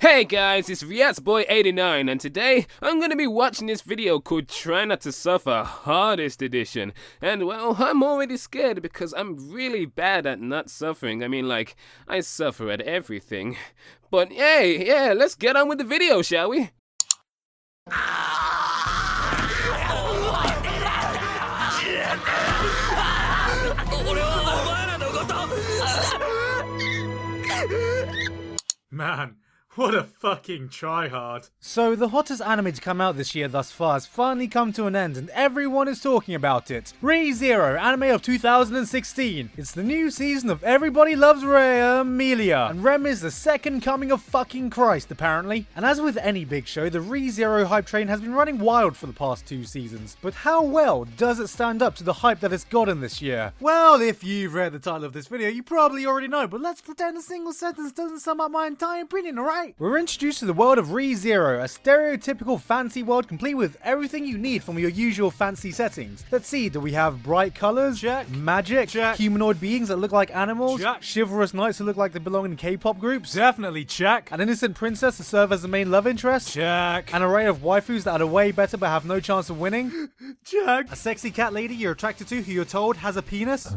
Hey guys, it's RiatsBoy89 and today I'm gonna be watching this video called Try Not to Suffer Hardest Edition. And well, I'm already scared because I'm really bad at not suffering. I mean, like, I suffer at everything. But hey, yeah, let's get on with the video, shall we? Man, what a fucking tryhard. So the hottest anime to come out this year thus far has finally come to an end and everyone is talking about it. ReZero, anime of 2016. It's the new season of Everybody Loves Amelia, and Rem is the second coming of fucking Christ apparently. And as with any big show, the ReZero hype train has been running wild for the past 2 seasons. But how well does it stand up to the hype that it's gotten this year? Well, if you've read the title of this video, you probably already know, but let's pretend a single sentence doesn't sum up my entire opinion, alright? We're introduced to the world of ReZero, a stereotypical fantasy world complete with everything you need from your usual fantasy settings. Let's see, do we have bright colors? Check. Magic? Check. Humanoid beings that look like animals? Check. Chivalrous knights who look like they belong in K-pop groups? Definitely check. An innocent princess to serve as the main love interest? Check. An array of waifus that are way better but have no chance of winning? Check. A sexy cat lady you're attracted to who you're told has a penis?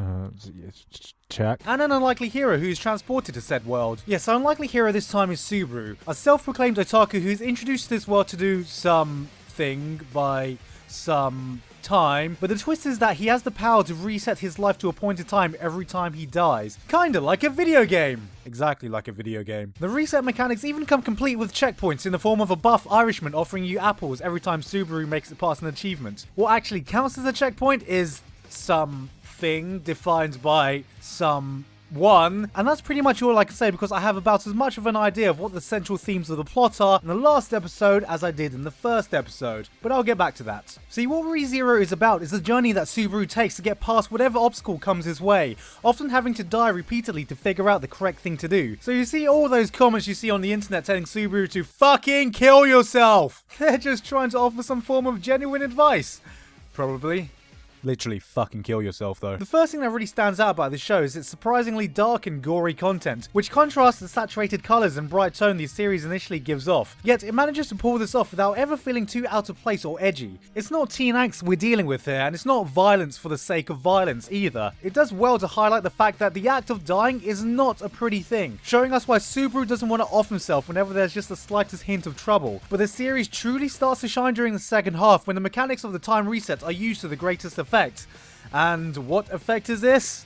Check. And an unlikely hero who is transported to said world. Yes, our unlikely hero this time is Subaru, a self-proclaimed otaku who is introduced to this world to do something by some time, but the twist is that he has the power to reset his life to a point in time every time he dies. Kinda like a video game. Exactly like a video game. The reset mechanics even come complete with checkpoints in the form of a buff Irishman offering you apples every time Subaru makes it past an achievement. What actually counts as a checkpoint is something defined by someone, and that's pretty much all I can say because I have about as much of an idea of what the central themes of the plot are in the last episode as I did in the first episode, but I'll get back to that. See, what ReZero is about is the journey that Subaru takes to get past whatever obstacle comes his way, often having to die repeatedly to figure out the correct thing to do. So you see all those comments you see on the internet telling Subaru to fucking kill yourself. They're just trying to offer some form of genuine advice. Probably. Literally fucking kill yourself though. The first thing that really stands out about this show is its surprisingly dark and gory content, which contrasts the saturated colours and bright tone the series initially gives off. Yet it manages to pull this off without ever feeling too out of place or edgy. It's not teen angst we're dealing with here, and it's not violence for the sake of violence either. It does well to highlight the fact that the act of dying is not a pretty thing, showing us why Subaru doesn't want to off himself whenever there's just the slightest hint of trouble. But the series truly starts to shine during the second half when the mechanics of the time reset are used to the greatest effect. And what effect is this?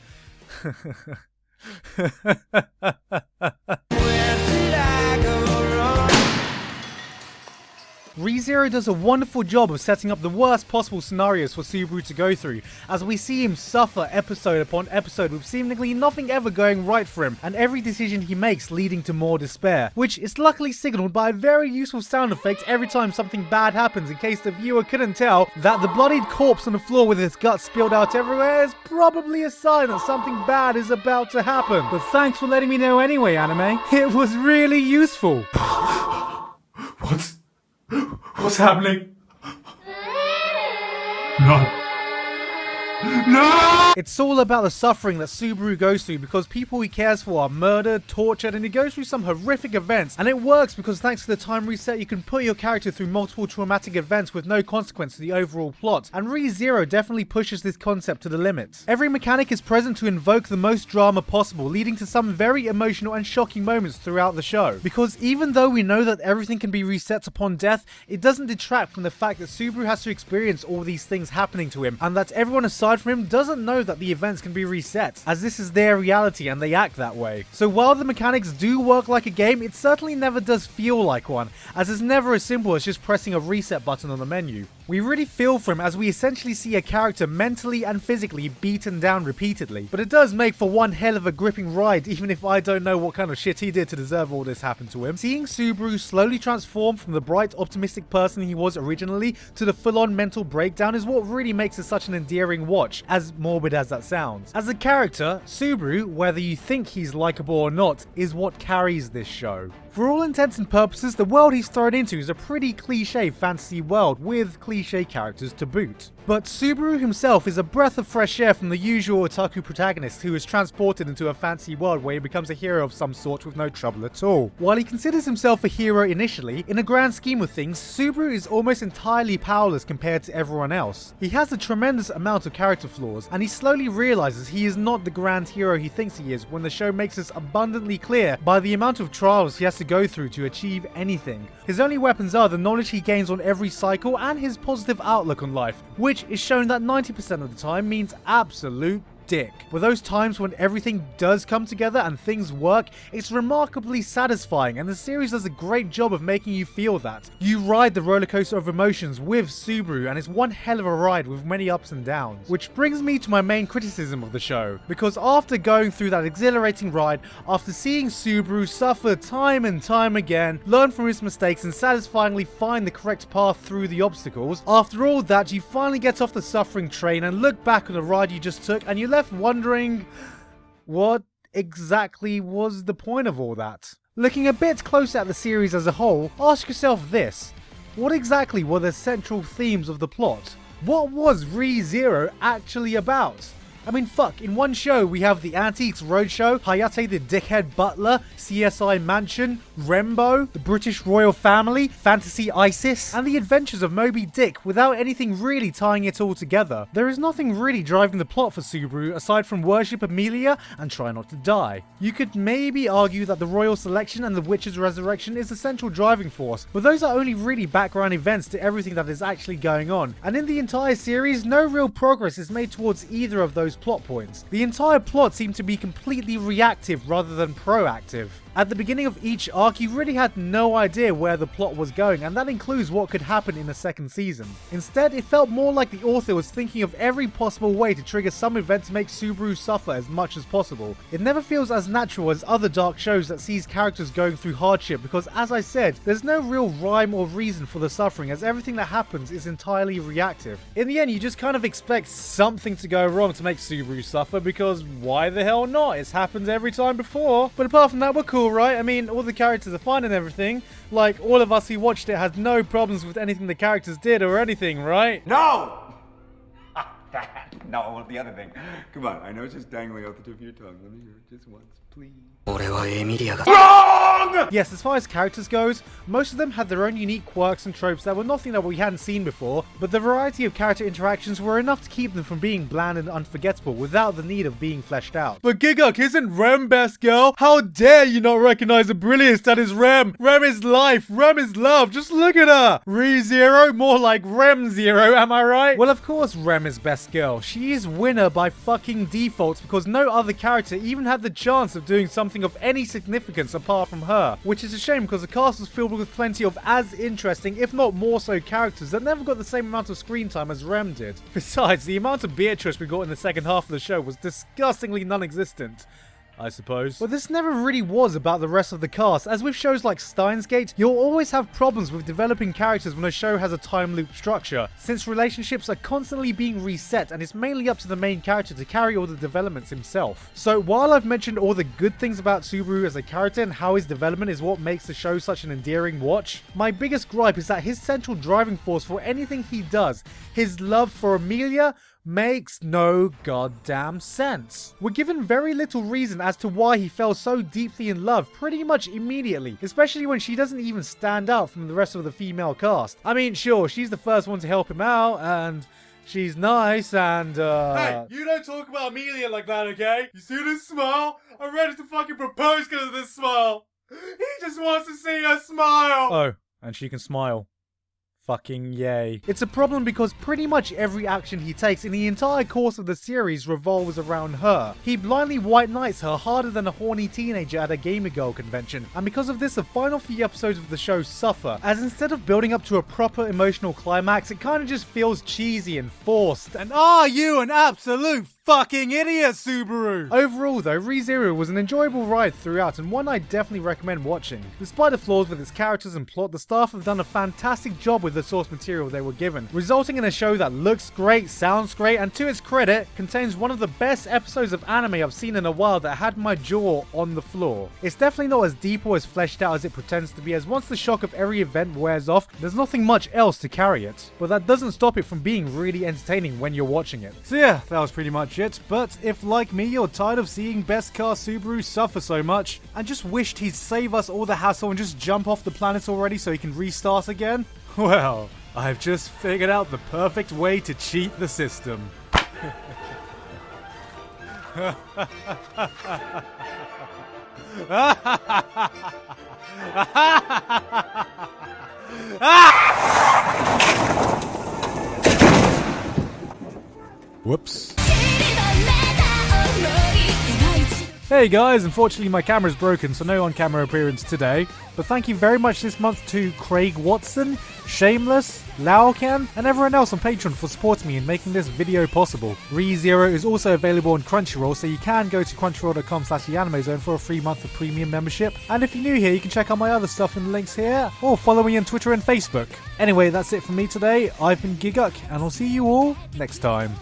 ReZero does a wonderful job of setting up the worst possible scenarios for Subaru to go through, as we see him suffer episode upon episode with seemingly nothing ever going right for him, and every decision he makes leading to more despair, which is luckily signaled by a very useful sound effect every time something bad happens, in case the viewer couldn't tell that the bloodied corpse on the floor with its guts spilled out everywhere is probably a sign that something bad is about to happen. But thanks for letting me know anyway, anime. It was really useful. What's happening? No. No! It's all about the suffering that Subaru goes through because people he cares for are murdered, tortured, and he goes through some horrific events. And it works because thanks to the time reset, you can put your character through multiple traumatic events with no consequence to the overall plot. And ReZero definitely pushes this concept to the limit. Every mechanic is present to invoke the most drama possible, leading to some very emotional and shocking moments throughout the show. Because even though we know that everything can be reset upon death, it doesn't detract from the fact that Subaru has to experience all these things happening to him, and that everyone aside from him doesn't know that the events can be reset, as this is their reality and they act that way. So while the mechanics do work like a game, it certainly never does feel like one, as it's never as simple as just pressing a reset button on the menu. We really feel for him as we essentially see a character mentally and physically beaten down repeatedly, but it does make for one hell of a gripping ride, even if I don't know what kind of shit he did to deserve all this happen to him. Seeing Subaru slowly transform from the bright optimistic person he was originally to the full-on mental breakdown is what really makes it such an endearing watch, as morbid as that sounds. As a character, Subaru, whether you think he's likable or not, is what carries this show. For all intents and purposes, the world he's thrown into is a pretty cliche fantasy world with cliche characters to boot. But Subaru himself is a breath of fresh air from the usual otaku protagonist who is transported into a fancy world where he becomes a hero of some sort with no trouble at all. While he considers himself a hero initially, in a grand scheme of things, Subaru is almost entirely powerless compared to everyone else. He has a tremendous amount of character flaws, and he slowly realizes he is not the grand hero he thinks he is when the show makes this abundantly clear by the amount of trials he has to go through to achieve anything. His only weapons are the knowledge he gains on every cycle and his positive outlook on life, which is shown that 90% of the time means absolute dick. With those times when everything does come together and things work, it's remarkably satisfying, and the series does a great job of making you feel that. You ride the roller coaster of emotions with Subaru, and it's one hell of a ride with many ups and downs. Which brings me to my main criticism of the show, because after going through that exhilarating ride, after seeing Subaru suffer time and time again, learn from his mistakes and satisfyingly find the correct path through the obstacles, after all that you finally get off the suffering train and look back on the ride you just took, and you're left wondering, what exactly was the point of all that? Looking a bit closer at the series as a whole, ask yourself this: what exactly were the central themes of the plot? What was ReZero actually about? I mean, fuck, in one show we have the Antiques Roadshow, Hayate the Dickhead Butler, CSI Mansion, Rembo, the British Royal Family, Fantasy Isis, and the Adventures of Moby Dick without anything really tying it all together. There is nothing really driving the plot for Subaru aside from worship Amelia and try not to die. You could maybe argue that the Royal Selection and the Witch's Resurrection is the central driving force, but those are only really background events to everything that is actually going on, and in the entire series, no real progress is made towards either of those plot points. The entire plot seemed to be completely reactive rather than proactive. At the beginning of each arc, you really had no idea where the plot was going, and that includes what could happen in the second season. Instead, it felt more like the author was thinking of every possible way to trigger some event to make Subaru suffer as much as possible. It never feels as natural as other dark shows that sees characters going through hardship because, as I said, there's no real rhyme or reason for the suffering as everything that happens is entirely reactive. In the end, you just kind of expect something to go wrong to make Subaru suffer because why the hell not? It's happened every time before. But apart from that, we're cool, right? I mean, all the characters are fine and everything. Like, all of us who watched it had no problems with anything the characters did or anything, right? No! No, the other thing. Come on, I know it's just dangling off the tip of your tongue. Let me hear it just once, please. Wrong! Yes, as far as characters goes, most of them had their own unique quirks and tropes that were nothing that we hadn't seen before, but the variety of character interactions were enough to keep them from being bland and unforgettable without the need of being fleshed out. But Gigguk, isn't Rem best girl? How dare you not recognize the brilliance that is Rem? Rem is life, Rem is love, just look at her! ReZero, more like Rem Zero, am I right? Well, of course Rem is best girl. She is winner by fucking default because no other character even had the chance of doing something of any significance apart from her, which is a shame because the cast was filled with plenty of as interesting, if not more so, characters that never got the same amount of screen time as Rem did. Besides, the amount of Beatrice we got in the second half of the show was disgustingly non-existent, I suppose. But this never really was about the rest of the cast, as with shows like Steins Gate, you'll always have problems with developing characters when a show has a time loop structure, since relationships are constantly being reset and it's mainly up to the main character to carry all the developments himself. So while I've mentioned all the good things about Subaru as a character and how his development is what makes the show such an endearing watch, my biggest gripe is that his central driving force for anything he does, his love for Amelia, makes no goddamn sense. We're given very little reason as to why he fell so deeply in love pretty much immediately, especially when she doesn't even stand out from the rest of the female cast. I mean, sure, she's the first one to help him out, and she's nice, and Hey, you don't talk about Amelia like that, okay? You see this smile? I'm ready to fucking propose because of this smile. He just wants to see her smile. Oh, and she can smile. Fucking yay. It's a problem because pretty much every action he takes in the entire course of the series revolves around her. He blindly white knights her harder than a horny teenager at a gamer girl convention, and because of this the final few episodes of the show suffer, as instead of building up to a proper emotional climax, it kinda just feels cheesy and forced. And are you an absolute fucking idiot, Subaru! Overall though, ReZero was an enjoyable ride throughout and one I definitely recommend watching. Despite the flaws with its characters and plot, the staff have done a fantastic job with the source material they were given, resulting in a show that looks great, sounds great, and to its credit, contains one of the best episodes of anime I've seen in a while that had my jaw on the floor. It's definitely not as deep or as fleshed out as it pretends to be, as once the shock of every event wears off, there's nothing much else to carry it. But that doesn't stop it from being really entertaining when you're watching it. So yeah, that was pretty much it, but if like me you're tired of seeing best car Subaru suffer so much, and just wished he'd save us all the hassle and just jump off the planet already so he can restart again, well, I've just figured out the perfect way to cheat the system. Whoops. Hey guys, unfortunately my camera's broken, so no on-camera appearance today. But thank you very much this month to Craig Watson, Shameless, Laocan, and everyone else on Patreon for supporting me in making this video possible. ReZero is also available on Crunchyroll, so you can go to crunchyroll.com/theanimezone for a free month of premium membership. And if you're new here, you can check out my other stuff in the links here, or follow me on Twitter and Facebook. Anyway, that's it from me today. I've been Gigguk, and I'll see you all next time.